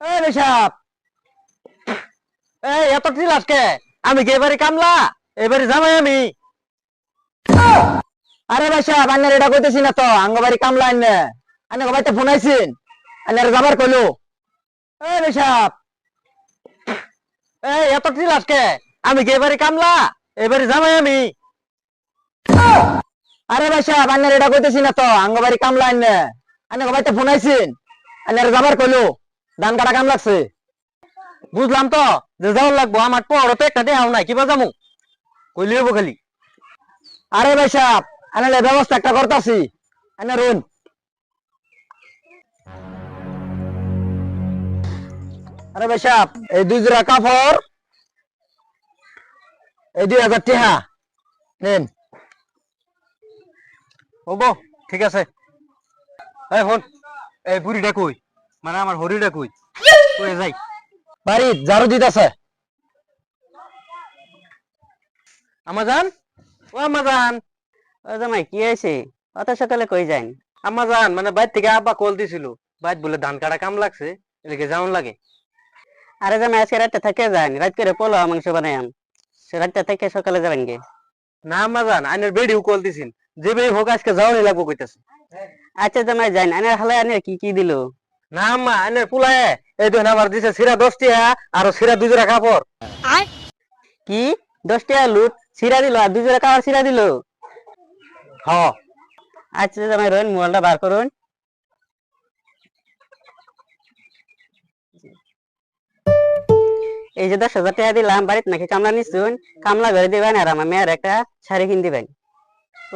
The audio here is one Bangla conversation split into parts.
এই ঋষভ, এই এত ঢিল আজকে। আমি কি এবারে কামলা? এবারে জামাই আমি। আরে ভাই সাহেব, আন্নার এটা কইতেছি না তো আঙ্গবাড়ি কামলা আন্নে। আন্না বাড়িতে ফোন আইছেন, আন্নার যাবার কইলো। এই ঋষভ, এই এত ঢিল আজকে। আমি কি এবারে কামলা? এবারে জামাই আমি। আরে ভাই সাহেব, আন্নার এটা কইতেছি না তো আঙ্গবাড়ি কামলা আন্নে। আন্না বাড়িতে ফোন আইছেন, আন্নার যাবার কইলো। ধান কাটা কাম লাগছে। বুঝলাম তো যে যাওয়ার লাগবো, আমার পরও তো একটা দেহাও নাই, কিবা যাবো কইলি হবো খালি। আরে ভাই সাহেব, আনালে ব্যবস্থা একটা করতাছি, আনা রুন। আরে ভাই সাহেব, এই 2 জোড়া কাপড়, এই 2000 টাকা নেন। ওগো, ঠিক আছে। এই হন, এই বুড়িটা কই? মানে আমার হরিটা কই? কই যাই? বাড়ি ঝাড়ু দিতেছে। আমাজান, ও আমাজান। ও জামাই কি হয়েছে? অত সকালে কই যান? আমাজান মানে বাইর থেকে আব্বা কল দিছিল, বাইর বলে ধান কাটা কাম লাগছে, এদিকে যাওন লাগে। আরে জামাই আজকে রাতটা থেকে যান, রাত করে পোলাও মাংস বানায়াম। রাতটা থেকে সকালে যাবেন গে? না আমাজান, আইনের বেডিও কল দিছিল, যে বেই হোক আজকে যাওয়ানি লাগবো কইতাছে। আচ্ছা জামাই যান, আনের হালায় আনের কি কি দিল? না আম্মা, আইনের পুলায় এই দেখুন আমার দিছে সিরা 10 টাকা আর সিরা 2 জোড়া কাপড়। কি 10 টাকা লুট সিরা দিল আর 2 জোড়া কাপড় সিরা দিল? হ। আচ্ছা জামাই রোন মোবাইলটা বার করুন। এই যে 10,000 টাকা দিলাম, বাড়িতে নাকি কামলা নিচ্ছুন, কামলা ঘরে দিবেন আর আমার মেয়ের একটা শাড়ি কিন দিবেন।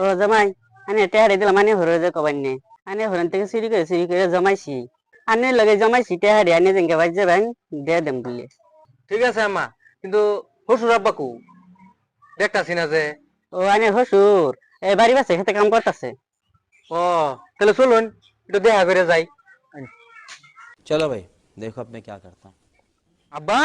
ও জামাই, আনে টেহারে দিলাম, আনে হরে যে কবান নে, আনে হরেন থেকে চুরি করে জমাইছি, আনে লগে জমাইছি টেহারে, আনে যেনকে বাজ যাবেন দিয়ে দেম বললে। ঠিক আছে আম্মা, কিন্তু হসুর আব্বা কো দেখতাছি না যে। ও আনে হসুর এই বাড়ি বাসে খেতে কাম করতেছে। ও, তাহলে চলুন একটু দেখা করে যাই। चलो भाई देखो अब मैं क्या करता हूँ। আব্বা,